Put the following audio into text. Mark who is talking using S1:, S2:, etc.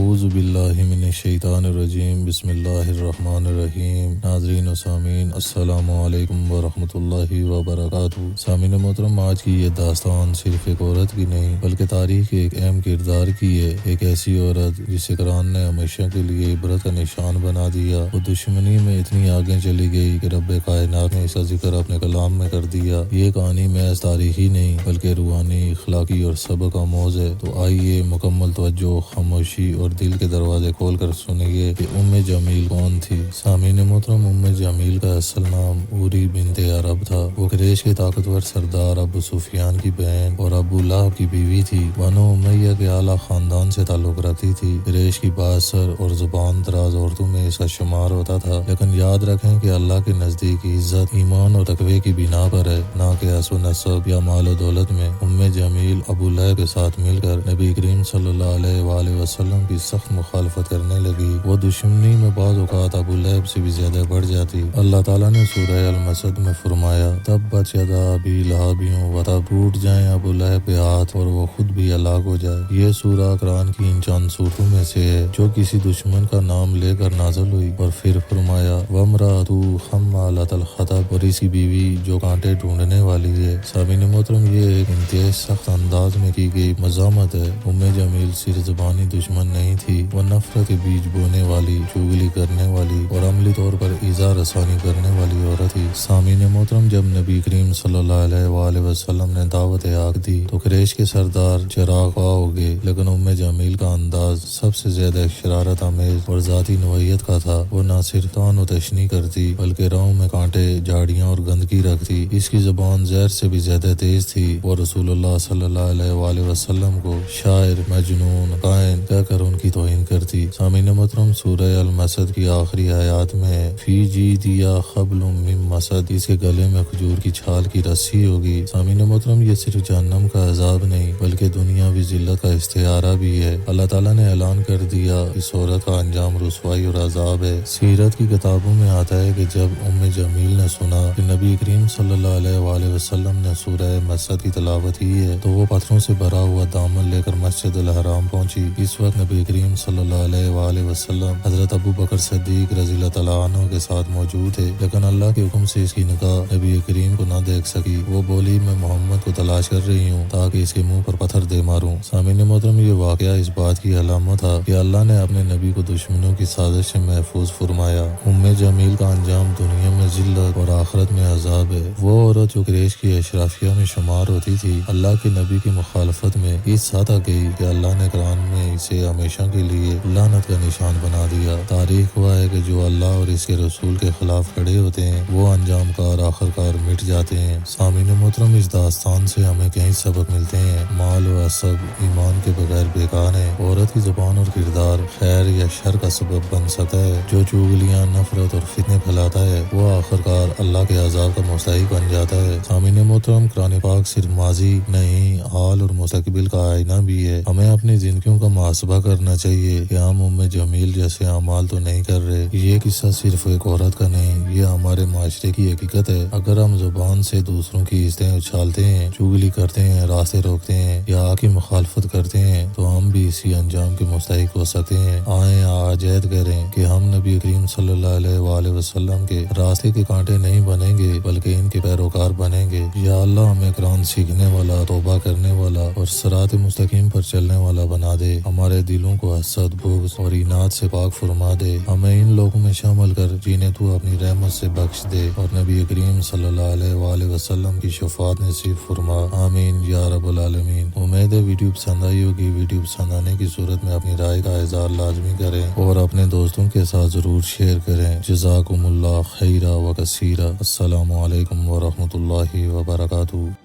S1: اعوذ باللہ من الشیطان الرجیم بسم اللہ الرحمن الرحیم۔ ناظرین و سامعین السلام علیکم ورحمۃ اللہ وبرکاتہ۔ سامعین محترم، آج کی یہ داستان صرف ایک عورت کی نہیں بلکہ تاریخ کے ایک اہم کردار کی ہے۔ ایک ایسی عورت جسے قرآن نے ہمیشہ کے لیے عبرت کا نشان بنا دیا۔ وہ دشمنی میں اتنی آگے چلی گئی کہ رب کائنات نے اس کا ذکر اپنے کلام میں کر دیا۔ یہ کہانی محض تاریخی نہیں بلکہ روحانی، اخلاقی اور سبق آموز ہے۔ تو آئیے مکمل توجہ، خاموشی اور دل کے دروازے کھول کر سنیے کہ جمیل کون تھی۔ سامعین محترم، جمیل کا اصل نام اوری بنت عرب تھا۔ وہ قریش کے طاقتور سردار ابو سفیان کی بہن اور ابو لہب کی بیوی تھی۔ بنو امیہ کے اعلیٰ خاندان سے تعلق رکھتی تھی۔ قریش کی بااثر اور زبان دراز عورتوں میں اس کا شمار ہوتا تھا، لیکن یاد رکھیں کہ اللہ کے نزدیک عزت ایمان اور تقوی کی بنا پر ہے، نہ کہ حسب و نسب یا مال و دولت میں۔ جمیل ابو لہب کے ساتھ مل کر نبی کریم صلی اللہ علیہ وآلہ وسلم کی سخت مخالفت کرنے لگی۔ وہ دشمنی میں بعض اوقات ابو لہب سے بھی زیادہ بڑھ جاتی۔ اللہ تعالیٰ نے سورہ المسد میں فرمایا، تبت یدا ابی لہب وتب، ٹوٹ جائیں ابو لہب کے ہاتھ اور وہ خود بھی ہلاک ہو جائے۔ یہ سورہ قرآن کی ان چند صورتوں میں سے ہے جو کسی دشمن کا نام لے کر نازل ہوئی، اور پھر فرمایا وامرأتہ حمالۃ الحطب، اور اس کی بیوی جو کانٹے ڈھونڈنے والی ہے۔ سامعین محترم، یہ ایک انتہائی سخت انداز میں کی گئی مذمت ہے۔ جمیل صرف زبانی دشمن نہیں تھی، وہ نفرت کے بیج بونے والی، چغلی کرنے والی اور عملی طور پر ایذا رسانی کرنے والی عورت تھی۔ سامعین محترم، جب نبی کریم صلی اللہ علیہ وآلہ وسلم نے دعوت حق دی تو قریش کے سردار چراغ خواہ ہو گئے، لیکن جمیل کا انداز سب سے زیادہ شرارت آمیز اور ذاتی نوعیت کا تھا۔ وہ نہ صرف طعن و تشنیع کرتی بلکہ راہوں میں کانٹے، جھاڑیاں اور گندگی رکھتی۔ اس کی زبان زہر سے بھی زیادہ تیز تھی۔ وہ رسول اللہ صلی اللہ علیہ وآلہ وسلم کو شاعر، مجنون، کاہن کہہ کر ان کی توہین کرتی۔ سامعین محترم، سورہ المسد کی آخری آیات میں فی جیدہا حبل من مسد، اس کے گلے میں کھجور کی چھال کی رسی ہوگی۔ سامعین محترم، یہ صرف جہنم کا عذاب نہیں بلکہ دنیاوی ذلت کا استعارہ بھی ہے۔ اللہ تعالیٰ نے اعلان کر دیا اس عورت کا انجام رسوائی اور عذاب ہے۔ سیرت کی کتابوں میں آتا ہے کہ جب جمیل نے سنا کہ نبی کریم صلی اللہ علیہ وآلہ وسلم نے سورہ مسد کی تلاوت کی ہے تو وہ پتھروں سے بھرا ہوا دامن لے کر مسجد الحرام پہنچی۔ اس وقت نبی کریم صلی اللہ علیہ وآلہ وسلم حضرت ابو بکر صدیق رضی اللہ تعالیٰ عنہ کے ساتھ موجود تھے، لیکن اللہ کے حکم سے اس کی نگاہ نبی کریم کو نہ دیکھ سکی۔ وہ بولی، میں محمد کو تلاش کر رہی ہوں تاکہ اس کے منہ پر پتھر دے ماروں۔ سامعین محترم، یہ واقعہ اس بات کی علامت تھا کہ اللہ نے اپنے نبی کو دشمنوں کی سازش سے محفوظ فرمایا۔ جمیل کا انجام دنیا میں ذلت اور آخرت میں عذاب ہے۔ وہ عورت جو قریش کی اشرافیہ میں شمار ہوتی تھی، اللہ کے نبی کی مخالفت میں اس حد تک گئی کہ اللہ نے قرآن میں اسے ہمیشہ کے لیے لعنت کا نشان بنا دیا۔ تاریخ ہوا ہے کہ جو اللہ اور اس کے رسول کے خلاف کھڑے ہوتے ہیں وہ انجام کار آخرکار مٹ جاتے ہیں۔ سامعین محترم، اس داستان سے ہمیں کئی سبق ملتے ہیں۔ مال و حسب ایمان کے بغیر بیکار ہے۔ عورت کی زبان اور کردار خیر یا شر کا سبب بن سکتا ہے۔ جو چغلیاں، نفرت اور فتنے پھیلاتا ہے وہ آخرکار اللہ کے عذاب کا مستحق بن جاتا ہے۔ سامعین محترم، قرآن پاک صرف ماضی نہیں، حال اور مستقبل کا آئینہ بھی ہے۔ ہمیں اپنی زندگیوں کا محاسبہ کرنا چاہیے کہ ہم جمیل جیسے اعمال تو نہیں کر رہے۔ یہ قصہ صرف ایک عورت کا نہیں، یہ ہمارے معاشرے کی حقیقت ہے۔ اگر ہم زبان سے دوسروں کی عزتیں اچھالتے ہیں، چغلی کرتے ہیں، راستے روکتے ہیں یا حق کی مخالفت کرتے ہیں تو ہم بھی اسی انجام کے مستحق ہو سکتے ہیں۔ آئیں آج عہد کریں کہ ہم نبی کریم صلی اللہ علیہ وآلہ وسلم کے راستے کے کانٹے نہیں بنیں گے بلکہ ان کے پیروکار بنیں گے۔ یا اللہ ہمیں قرآن سیکھنے والا، توبہ کرنے والا اور صراط مستقیم پر چلنے والا بنا دے۔ ہمارے دلوں کو حسد، بغض اور اناد سے پاک فرما دے۔ ہمیں ان لوگوں میں شامل کر جنہیں تو اپنی رحمت سے بخش دے، اور نبی کریم صلی اللہ علیہ وآلہ وسلم کی شفاعت نصیب فرما۔ آمین یا رب العالمین۔ امید ہے ویڈیو پسند آئی ہوگی۔ ویڈیو پسند آنے کی صورت میں اپنی رائے کا اظہار لازمی کریں اور اپنے دوستوں کے ساتھ ضرور شیئر کریں۔ جزاکم اللہ خیرا و کثیرا۔ السلام علیکم ورحمۃ اللہ وبرکاتہ۔